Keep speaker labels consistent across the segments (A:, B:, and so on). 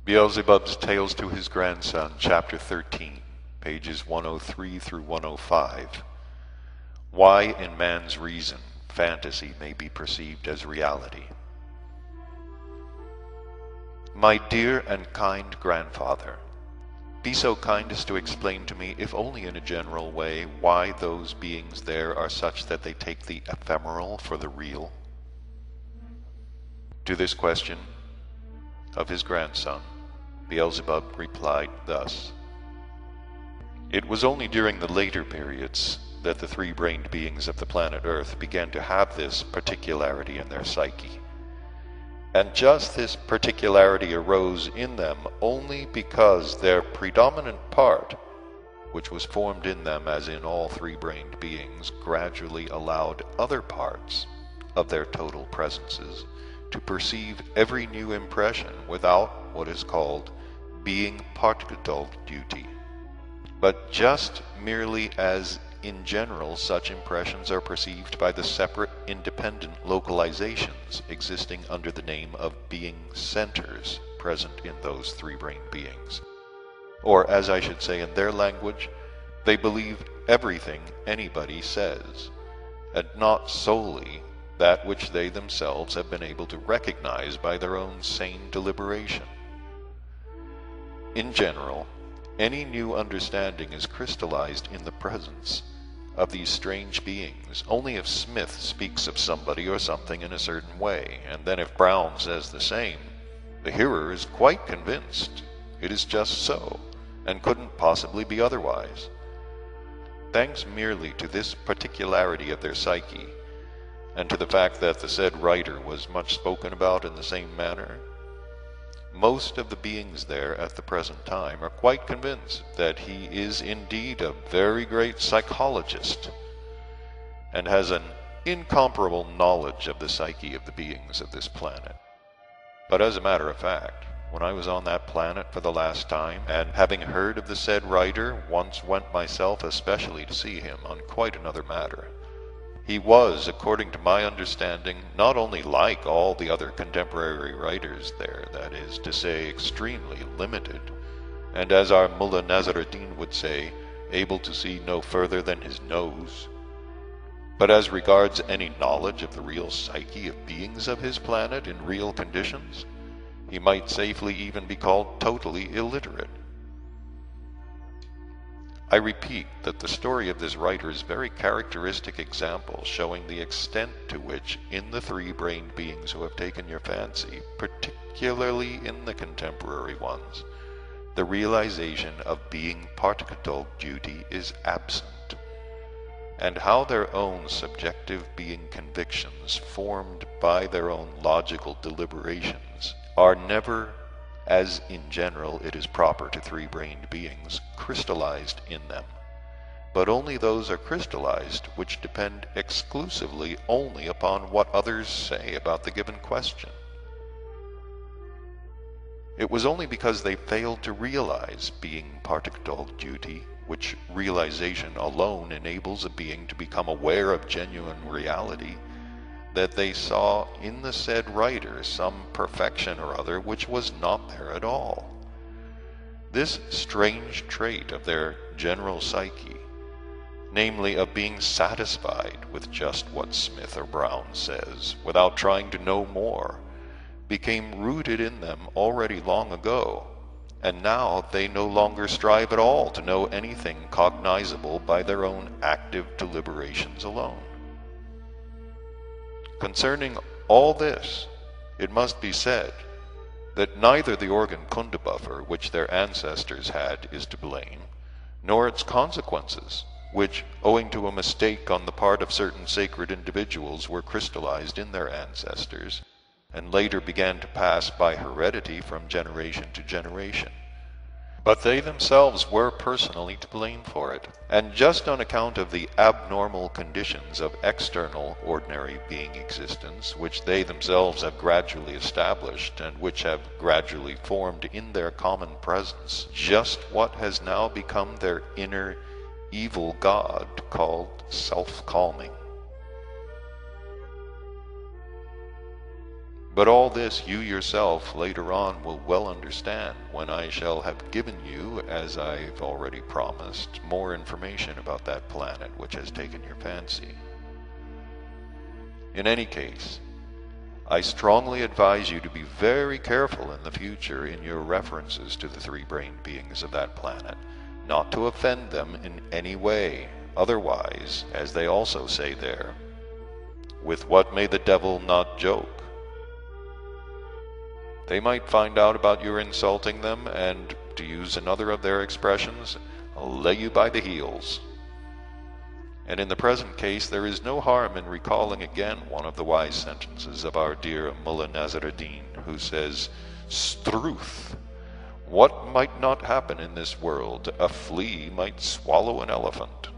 A: Beelzebub's Tales to His Grandson, Chapter 13, pages 103 through 105. Why in man's reason fantasy may be perceived as reality. My dear and kind grandfather, be so kind as to explain to me, if only in a general way, why those beings there are such that they take the ephemeral for the real. To this question of his grandson, Beelzebub replied thus. It was only during the later periods that the three-brained beings of the planet Earth began to have this particularity in their psyche. And just this particularity arose in them only because their predominant part, which was formed in them as in all three-brained beings, gradually allowed other parts of their total presences to perceive every new impression without what is called being particle duty, but just merely as in general such impressions are perceived by the separate independent localizations existing under the name of being centers present in those three-brained beings. Or, as I should say in their language, they believe everything anybody says, and not solely that which they themselves have been able to recognize by their own sane deliberation. In general, any new understanding is crystallized in the presence of these strange beings only if Smith speaks of somebody or something in a certain way, and then if Brown says the same, the hearer is quite convinced it is just so, and couldn't possibly be otherwise. Thanks merely to this particularity of their psyche, and to the fact that the said writer was much spoken about in the same manner, most of the beings there at the present time are quite convinced that he is indeed a very great psychologist, and has an incomparable knowledge of the psyche of the beings of this planet. But as a matter of fact, when I was on that planet for the last time, and having heard of the said writer, once went myself especially to see him on quite another matter, he was, according to my understanding, not only like all the other contemporary writers there, that is to say, extremely limited, and as our Mullah Nasruddin would say, able to see no further than his nose, but as regards any knowledge of the real psyche of beings of his planet in real conditions, he might safely even be called totally illiterate. I repeat that the story of this writer is a very characteristic example showing the extent to which, in the three-brained beings who have taken your fancy, particularly in the contemporary ones, the realization of being particle duty is absent, and how their own subjective being convictions, formed by their own logical deliberations, are never, as in general it is proper to three-brained beings, crystallized in them, but only those are crystallized which depend exclusively only upon what others say about the given question. It was only because they failed to realize being particle duty, which realization alone enables a being to become aware of genuine reality, that they saw in the said writer some perfection or other which was not there at all. This strange trait of their general psyche, namely of being satisfied with just what Smith or Brown says, without trying to know more, became rooted in them already long ago, and now they no longer strive at all to know anything cognizable by their own active deliberations alone. Concerning all this, it must be said that neither the organ Kundabuffer which their ancestors had is to blame, nor its consequences, which, owing to a mistake on the part of certain sacred individuals, were crystallized in their ancestors, and later began to pass by heredity from generation to generation. But they themselves were personally to blame for it, and just on account of the abnormal conditions of external ordinary being existence, which they themselves have gradually established, and which have gradually formed in their common presence just what has now become their inner evil god, called self-calming. But all this you yourself later on will well understand when I shall have given you, as I've already promised, more information about that planet which has taken your fancy. In any case, I strongly advise you to be very careful in the future in your references to the three-brained beings of that planet, not to offend them in any way. Otherwise, as they also say there, with what may the devil not joke? They might find out about your insulting them and, to use another of their expressions, lay you by the heels. And in the present case, there is no harm in recalling again one of the wise sentences of our dear Mullah Nasruddin, who says, "Struth, what might not happen in this world? A flea might swallow an elephant."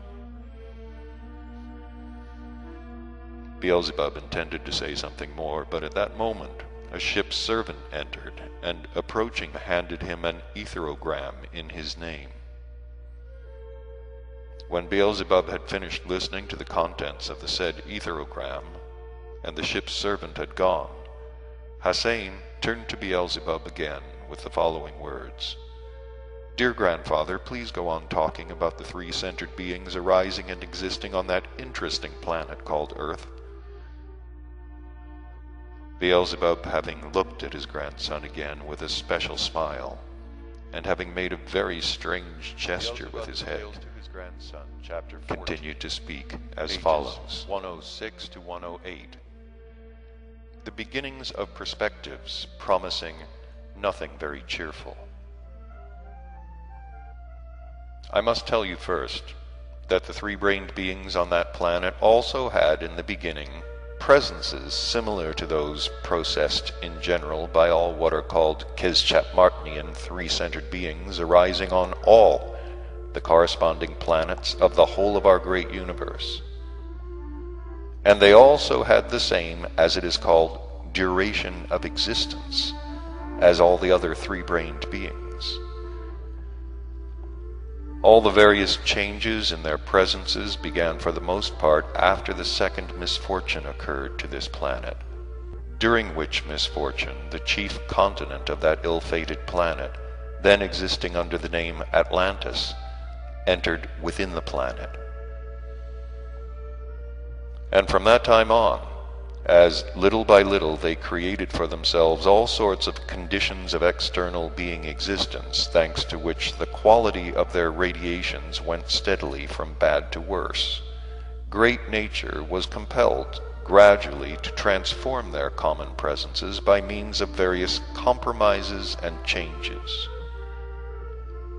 A: Beelzebub intended to say something more, but at that moment a ship's servant entered, and approaching handed him an etherogram in his name. When Beelzebub had finished listening to the contents of the said etherogram, and the ship's servant had gone, Hussein turned to Beelzebub again with the following words: "Dear grandfather, please go on talking about the three-centered beings arising and existing on that interesting planet called Earth." Beelzebub, having looked at his grandson again with a special smile, and having made a very strange gesture with his head, continued to speak as follows: 106 to 108. The beginnings of perspectives promising nothing very cheerful. I must tell you first that the three-brained beings on that planet also had in the beginning presences similar to those processed in general by all what are called Keschat-Martnian three-centered beings arising on all the corresponding planets of the whole of our great universe. And they also had the same, as it is called, duration of existence, as all the other three-brained beings. All the various changes in their presences began for the most part after the second misfortune occurred to this planet, during which misfortune the chief continent of that ill-fated planet, then existing under the name Atlantis, entered within the planet. And from that time on, as little by little they created for themselves all sorts of conditions of external being existence, thanks to which the quality of their radiations went steadily from bad to worse, great nature was compelled gradually to transform their common presences by means of various compromises and changes,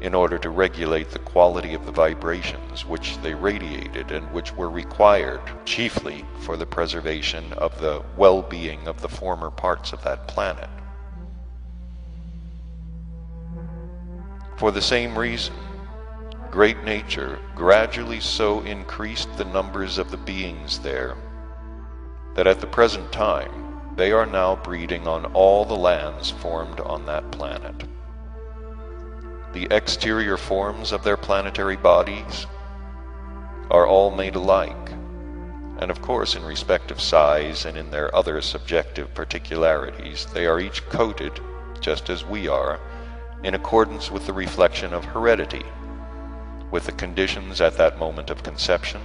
A: in order to regulate the quality of the vibrations which they radiated and which were required chiefly for the preservation of the well-being of the former parts of that planet. For the same reason, great nature gradually so increased the numbers of the beings there that at the present time they are now breeding on all the lands formed on that planet. The exterior forms of their planetary bodies are all made alike, and of course in respect of size and in their other subjective particularities, they are each coated, just as we are, in accordance with the reflection of heredity, with the conditions at that moment of conception,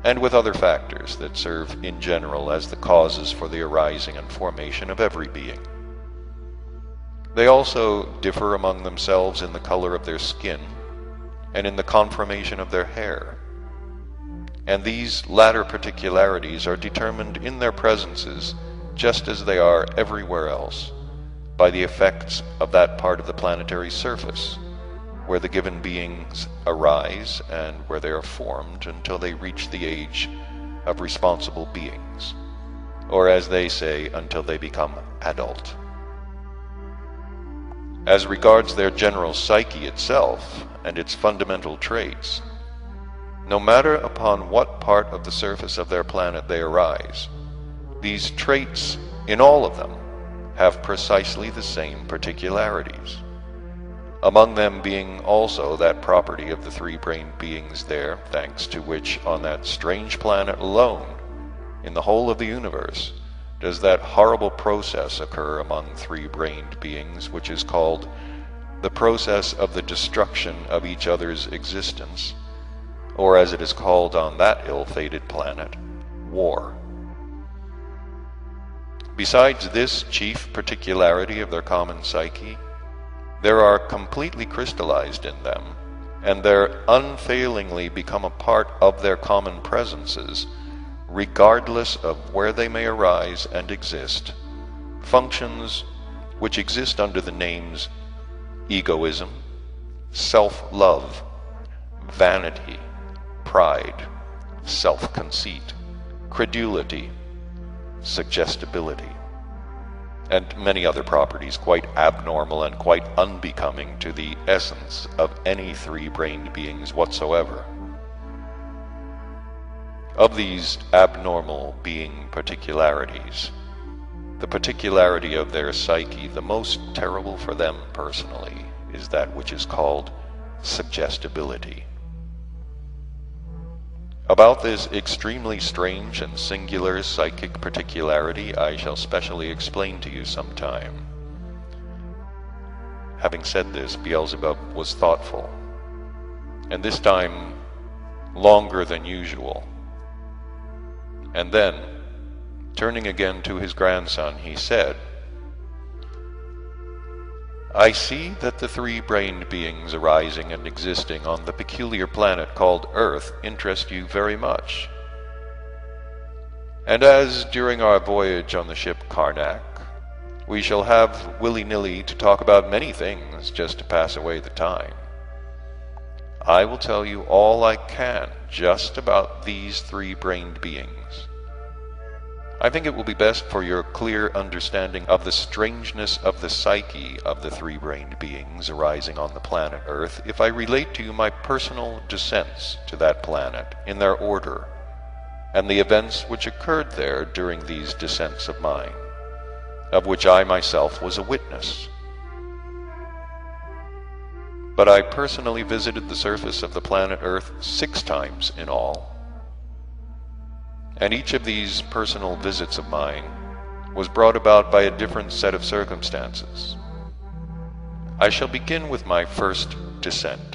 A: and with other factors that serve in general as the causes for the arising and formation of every being. They also differ among themselves in the color of their skin and in the conformation of their hair, and these latter particularities are determined in their presences, just as they are everywhere else, by the effects of that part of the planetary surface where the given beings arise and where they are formed until they reach the age of responsible beings, or as they say, until they become adult. As regards their general psyche itself and its fundamental traits, no matter upon what part of the surface of their planet they arise, these traits in all of them have precisely the same particularities, among them being also that property of the three-brained beings there, thanks to which on that strange planet alone, in the whole of the universe, does that horrible process occur among three-brained beings, which is called the process of the destruction of each other's existence, or as it is called on that ill-fated planet, war. Besides this chief particularity of their common psyche, there are completely crystallized in them, and there unfailingly become a part of their common presences, regardless of where they may arise and exist, functions which exist under the names egoism, self-love, vanity, pride, self-conceit, credulity, suggestibility, and many other properties quite abnormal and quite unbecoming to the essence of any three-brained beings whatsoever. Of these abnormal being particularities, the particularity of their psyche, the most terrible for them personally, is that which is called suggestibility. About this extremely strange and singular psychic particularity I shall specially explain to you sometime. Having said this, Beelzebub was thoughtful, and this time longer than usual. And then, turning again to his grandson, he said, "I see that the three-brained beings arising and existing on the peculiar planet called Earth interest you very much. And as during our voyage on the ship Karnak, we shall have willy-nilly to talk about many things just to pass away the time, I will tell you all I can just about these three-brained beings. I think it will be best for your clear understanding of the strangeness of the psyche of the three-brained beings arising on the planet Earth if I relate to you my personal descents to that planet in their order, and the events which occurred there during these descents of mine, of which I myself was a witness. But I personally visited the surface of the planet Earth 6 times in all, and each of these personal visits of mine was brought about by a different set of circumstances. I shall begin with my first descent.